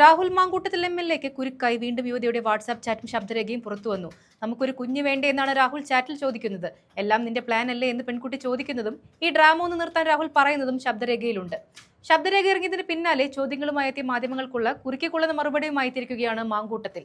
രാഹുൽ മാങ്കൂട്ടത്തിൽ MLA-ക്ക് കുരുക്കായി വീണ്ടും യുവതിയുടെ വാട്സാപ്പ് ചാറ്റും ശബ്ദരേഖയും പുറത്തുവന്നു. നമുക്കൊരു കുഞ്ഞു വേണ്ടേ എന്നാണ് രാഹുൽ ചാറ്റിൽ ചോദിക്കുന്നത്. എല്ലാം നിന്റെ പ്ലാൻ അല്ലേ എന്ന് പെൺകുട്ടി ചോദിക്കുന്നതും ഈ ഡ്രാമ ഒന്ന് നിർത്താൻ രാഹുൽ പറയുന്നതും ശബ്ദരേഖയിലുണ്ട്. ശബ്ദരേഖ ഇറങ്ങിയതിന് പിന്നാലെ ചോദ്യങ്ങളുമായി എത്തിയ മാധ്യമങ്ങൾക്കുള്ള കുറുക്കിക്കൊള്ളുന്ന മറുപടിയുമായി തിരിക്കുകയാണ് മാങ്കൂട്ടത്തിൽ.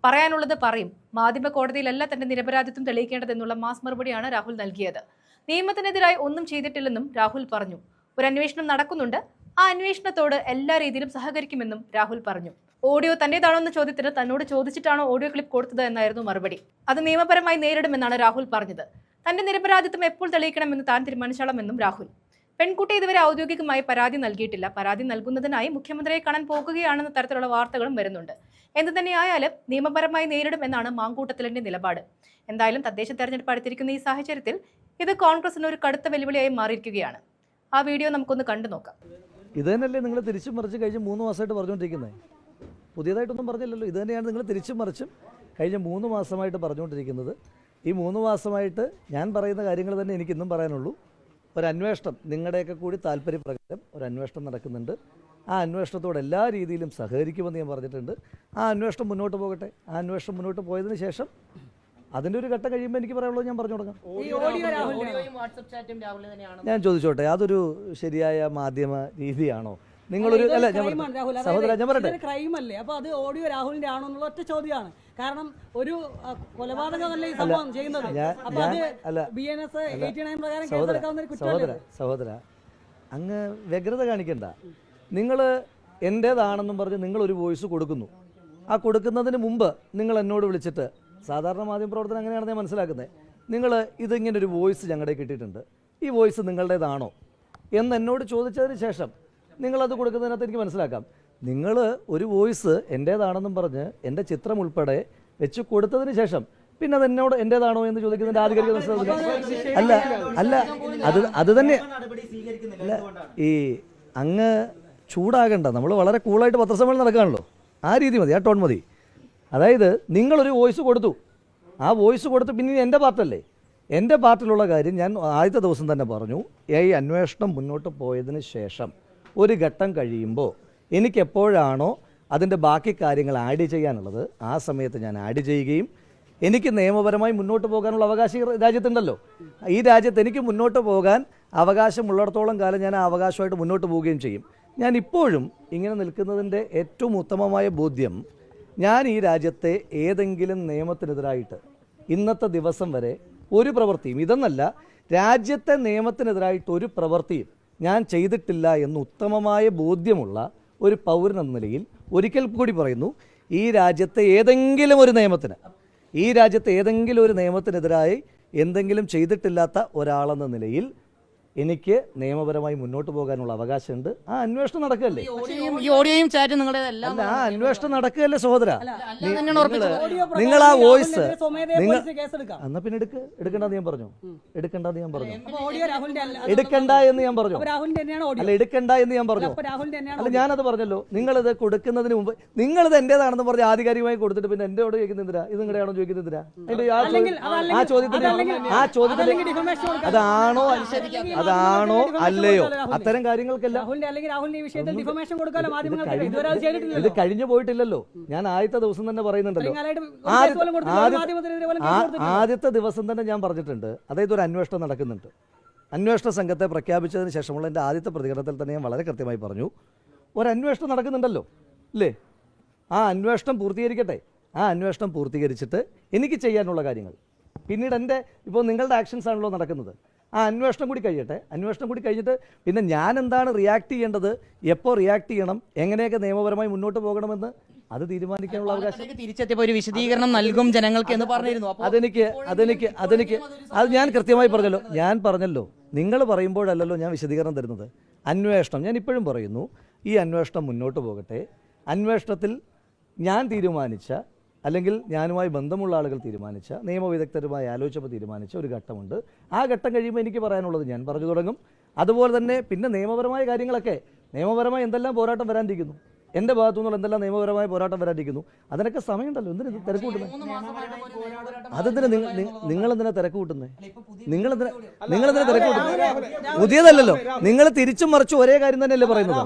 പറയാനുള്ളത് പറയും, മാധ്യമ കോടതിയിലല്ല തന്റെ നിരപരാധിത്വം തെളിയിക്കേണ്ടതെന്നുള്ള മാസ് മറുപടിയാണ് രാഹുൽ നൽകിയത്. നിയമത്തിനെതിരായി ഒന്നും ചെയ്തിട്ടില്ലെന്നും രാഹുൽ പറഞ്ഞു. ഒരു അന്വേഷണം നടക്കുന്നുണ്ട്, ആ അന്വേഷണത്തോട് എല്ലാ രീതിയിലും സഹകരിക്കുമെന്നും രാഹുൽ പറഞ്ഞു. ഓഡിയോ തന്റേതാണോ എന്ന ചോദ്യത്തിന് തന്നോട് ചോദിച്ചിട്ടാണോ ഓഡിയോ ക്ലിപ്പ് കൊടുത്തത് എന്നായിരുന്നു മറുപടി. അത് നിയമപരമായി നേരിടുമെന്നാണ് രാഹുൽ പറഞ്ഞത്. തന്റെ നിരപരാധിത്വം എപ്പോൾ തെളിയിക്കണമെന്ന് താൻ തീരുമാനിച്ചോളാമെന്നും രാഹുൽ. പെൺകുട്ടി ഇതുവരെ ഔദ്യോഗികമായി പരാതി നൽകിയിട്ടില്ല. പരാതി നൽകുന്നതിനായി മുഖ്യമന്ത്രിയെ കാണാൻ പോകുകയാണെന്ന തരത്തിലുള്ള വാർത്തകളും വരുന്നുണ്ട്. എന്തു തന്നെയായാലും നിയമപരമായി നേരിടും എന്നാണ് മാങ്കൂട്ടത്തിലിന്റെ നിലപാട്. എന്തായാലും തദ്ദേശ തെരഞ്ഞെടുപ്പ് അടുത്തിരിക്കുന്ന ഈ സാഹചര്യത്തിൽ ഇത് കോൺഗ്രസിന് ഒരു കടുത്ത വെല്ലുവിളിയായി മാറിയിരിക്കുകയാണ്. ആ വീഡിയോ നമുക്കൊന്ന് കണ്ടു നോക്കാം. ഇത് തന്നെയല്ലേ നിങ്ങൾ തിരിച്ചും മറിച്ച് കഴിഞ്ഞ 3 മാസമായിട്ട് പറഞ്ഞുകൊണ്ടിരിക്കുന്നത്? പുതിയതായിട്ടൊന്നും പറഞ്ഞില്ലല്ലോ. ഇത് തന്നെയാണ് നിങ്ങൾ തിരിച്ചും മറിച്ചും കഴിഞ്ഞ 3 മാസമായിട്ട് പറഞ്ഞുകൊണ്ടിരിക്കുന്നത്. ഈ 3 മാസമായിട്ട് ഞാൻ പറയുന്ന കാര്യങ്ങൾ തന്നെ എനിക്കിന്നും പറയാനുള്ളൂ. ഒരു അന്വേഷണം നിങ്ങളുടെയൊക്കെ കൂടി താല്പര്യപ്രകാരം ഒരു അന്വേഷണം നടക്കുന്നുണ്ട്. ആ അന്വേഷണത്തോട് എല്ലാ രീതിയിലും സഹകരിക്കുമെന്ന് ഞാൻ പറഞ്ഞിട്ടുണ്ട്. ആ അന്വേഷണം മുന്നോട്ട് പോകട്ടെ. ആ അന്വേഷണം മുന്നോട്ട് പോയതിന് ശേഷം അതിൻ്റെ ഒരു ഘട്ടം കഴിയുമ്പോൾ എനിക്ക് പറയാനുള്ളത് ഞാൻ പറഞ്ഞു തുടങ്ങാം. ഞാൻ ചോദിച്ചോട്ടെ, അതൊരു ശരിയായ മാധ്യമ രീതിയാണോ? നിങ്ങളൊരു അല്ല സഹോദര ഞാൻ പറയട്ടെ, ക്രൈമല്ലേ? അപ്പൊ അത് ഓഡിയോ രാഹുലിന്റെ ആണോ എന്നുള്ള ഒറ്റ ചോദ്യമാണ്. കാരണം ഒരു കൊലപാതകമല്ലേ ഈ സംഭവം ചെയ്യുന്നത്. സഹോദര അങ്ങ് വ്യഗ്രത കാണിക്കണ്ട. നിങ്ങൾ എൻ്റേതാണെന്നും പറഞ്ഞ് നിങ്ങളൊരു വോയിസ് കൊടുക്കുന്നു. ആ കൊടുക്കുന്നതിന് മുമ്പ് നിങ്ങൾ എന്നോട് വിളിച്ചിട്ട്, സാധാരണ മാധ്യമപ്രവർത്തനം അങ്ങനെയാണെന്ന് ഞാൻ മനസ്സിലാക്കുന്നത്, നിങ്ങൾ ഇതിങ്ങനെ ഒരു വോയിസ് ഞങ്ങളുടെ കിട്ടിയിട്ടുണ്ട്, ഈ വോയിസ് നിങ്ങളുടേതാണോ എന്ന് എന്നോട് ചോദിച്ചതിന് ശേഷം നിങ്ങളത് കൊടുക്കുന്നതിനകത്ത് എനിക്ക് മനസ്സിലാക്കാം. നിങ്ങൾ ഒരു വോയിസ് എൻ്റേതാണെന്നും പറഞ്ഞ് എൻ്റെ ചിത്രം ഉൾപ്പെടെ വെച്ച് കൊടുത്തതിന് ശേഷം പിന്നെ അത് എന്നോട് എൻ്റേതാണോ എന്ന് ചോദിക്കുന്നതിൻ്റെ ആധികാരിക അല്ല അല്ല അത് തന്നെ അല്ല. ഈ അങ്ങ് ചൂടാകണ്ട, നമ്മൾ വളരെ കൂളായിട്ട് പത്രസമ്മേളനം നടക്കുകയാണല്ലോ. ആ രീതി മതി, ആ ടോൺ മതി. അതായത് നിങ്ങളൊരു വോയിസ് കൊടുത്തു, ആ വോയിസ് കൊടുത്ത് പിന്നെ എൻ്റെ പാർട്ടല്ലേ, എൻ്റെ പാർട്ടിലുള്ള കാര്യം ഞാൻ ആദ്യത്തെ ദിവസം തന്നെ പറഞ്ഞു. ഈ അന്വേഷണം മുന്നോട്ട് പോയതിന് ശേഷം ഒരു ഘട്ടം കഴിയുമ്പോൾ എനിക്കെപ്പോഴാണോ അതിൻ്റെ ബാക്കി കാര്യങ്ങൾ ആഡ് ചെയ്യാനുള്ളത് ആ സമയത്ത് ഞാൻ ആഡ് ചെയ്യുകയും എനിക്ക് നിയമപരമായി മുന്നോട്ട് പോകാനുള്ള അവകാശം രാജ്യത്തുണ്ടല്ലോ. ഈ രാജ്യത്ത് എനിക്ക് മുന്നോട്ട് പോകാൻ അവകാശമുള്ളിടത്തോളം കാലം ഞാൻ ആ അവകാശമായിട്ട് മുന്നോട്ട് പോവുകയും ചെയ്യും. ഞാൻ ഇപ്പോഴും ഇങ്ങനെ നിൽക്കുന്നതിൻ്റെ ഏറ്റവും ഉത്തമമായ ബോധ്യം, ഞാൻ ഈ രാജ്യത്തെ ഏതെങ്കിലും നിയമത്തിനെതിരായിട്ട് ഇന്നത്തെ ദിവസം വരെ ഒരു പ്രവൃത്തിയും, ഇതെന്നല്ല രാജ്യത്തെ നിയമത്തിനെതിരായിട്ട് ഒരു പ്രവൃത്തിയും ഞാൻ ചെയ്തിട്ടില്ല എന്ന് ഉത്തമമായ ബോധ്യമുള്ള ഒരു പൗരൻ എന്ന നിലയിൽ ഒരിക്കൽ കൂടി പറയുന്നു, ഈ രാജ്യത്തെ ഏതെങ്കിലും ഒരു നിയമത്തിനെതിരായി എന്തെങ്കിലും ചെയ്തിട്ടില്ലാത്ത ഒരാളെന്ന നിലയിൽ എനിക്ക് നിയമപരമായി മുന്നോട്ട് പോകാനുള്ള അവകാശമുണ്ട്. ആ അന്വേഷണം നടക്കുകയല്ലേ, ആ അന്വേഷണം നടക്കുകയല്ലേ സഹോദര. നിങ്ങൾ ആ വോയിസ് എന്നാ പിന്നെ എടുക്കണ്ടെന്ന് ഞാൻ പറഞ്ഞു, എടുക്കണ്ട എന്ന് ഞാൻ പറഞ്ഞു, അല്ല എടുക്കണ്ട എന്ന് ഞാൻ പറഞ്ഞു. അല്ല ഞാനത് പറഞ്ഞല്ലോ. നിങ്ങളിത് കൊടുക്കുന്നതിന് മുമ്പ് നിങ്ങളിത് എന്റേതാണെന്ന് പറഞ്ഞ് ആധികാരികമായി കൊടുത്തിട്ട് പിന്നെ എന്നോട് ചോദിക്കുന്നില്ല ഇത് നിങ്ങളുടെയാണോ ചോദിക്കുന്നില്ല. ആ ചോദ്യത്തിന് അതാണോ അല്ലയോ അത്തരം കാര്യങ്ങൾക്കെല്ലാം ഇത് കഴിഞ്ഞു പോയിട്ടില്ലല്ലോ. ഞാൻ ആദ്യത്തെ ദിവസം തന്നെ പറയുന്നുണ്ടല്ലോ, ആദ്യത്തെ ദിവസം തന്നെ ഞാൻ പറഞ്ഞിട്ടുണ്ട്. അതായത് ഒരു അന്വേഷണം നടക്കുന്നുണ്ട്. അന്വേഷണ സംഘത്തെ പ്രഖ്യാപിച്ചതിന് ശേഷമുള്ള എൻ്റെ ആദ്യത്തെ പ്രതികരണത്തിൽ തന്നെ ഞാൻ വളരെ കൃത്യമായി പറഞ്ഞു, ഒരു അന്വേഷണം നടക്കുന്നുണ്ടല്ലോ അല്ലേ, ആ അന്വേഷണം പൂർത്തീകരിക്കട്ടെ. ആ അന്വേഷണം പൂർത്തീകരിച്ചിട്ട് എനിക്ക് ചെയ്യാനുള്ള കാര്യങ്ങൾ പിന്നീട് ഇപ്പോൾ നിങ്ങളുടെ ആക്ഷൻസ് ആണല്ലോ നടക്കുന്നത്, ആ അന്വേഷണം കൂടി കഴിയട്ടെ. അന്വേഷണം കൂടി കഴിഞ്ഞിട്ട് പിന്നെ ഞാൻ എന്താണ് റിയാക്ട് ചെയ്യേണ്ടത്, എപ്പോൾ റിയാക്ട് ചെയ്യണം, എങ്ങനെയൊക്കെ നിയമപരമായി മുന്നോട്ട് പോകണമെന്ന് അത് തീരുമാനിക്കാനുള്ള അവകാശം തിരിച്ചെത്തിയപ്പോൾ ഒരു വിശദീകരണം നൽകും ജനങ്ങൾക്ക് എന്ന് പറഞ്ഞിരുന്നു. അത് ഞാൻ കൃത്യമായി പറഞ്ഞല്ലോ. നിങ്ങൾ പറയുമ്പോഴല്ലല്ലോ ഞാൻ വിശദീകരണം തരുന്നത്. അന്വേഷണം ഞാൻ ഇപ്പോഴും പറയുന്നു, ഈ അന്വേഷണം മുന്നോട്ട് പോകട്ടെ. അന്വേഷണത്തിൽ ഞാൻ തീരുമാനിച്ച അല്ലെങ്കിൽ ഞാനുമായി ബന്ധമുള്ള ആളുകൾ തീരുമാനിച്ച, നിയമവിദഗ്ധരുമായി ആലോചിച്ചപ്പോൾ തീരുമാനിച്ച ഒരു ഘട്ടമുണ്ട്. ആ ഘട്ടം കഴിയുമ്പോൾ എനിക്ക് പറയാനുള്ളത് ഞാൻ പറഞ്ഞു തുടങ്ങും. അതുപോലെ തന്നെ പിന്നെ നിയമപരമായ കാര്യങ്ങളൊക്കെ, നിയമപരമായി എന്തെല്ലാം പോരാട്ടം വരാനിരിക്കുന്നു, എൻ്റെ ഭാഗത്തു നിന്നുള്ള എന്തെല്ലാം നിയമപരമായ പോരാട്ടം വരാനിരിക്കുന്നു, അതിനൊക്കെ സമയമുണ്ടല്ലോ. എന്തിനാ തിരക്ക് കൂട്ടുന്നത്? അതെന്തിനാ നിങ്ങളെന്തിനാ തിരക്ക് കൂട്ടുന്നത്? നിങ്ങളെന്തിനാ തിരക്ക് കൂട്ടുന്നത്? പുതിയതല്ലല്ലോ. നിങ്ങൾ തിരിച്ചും മറിച്ചും ഒരേ കാര്യം തന്നെയല്ലേ പറയുന്നത്.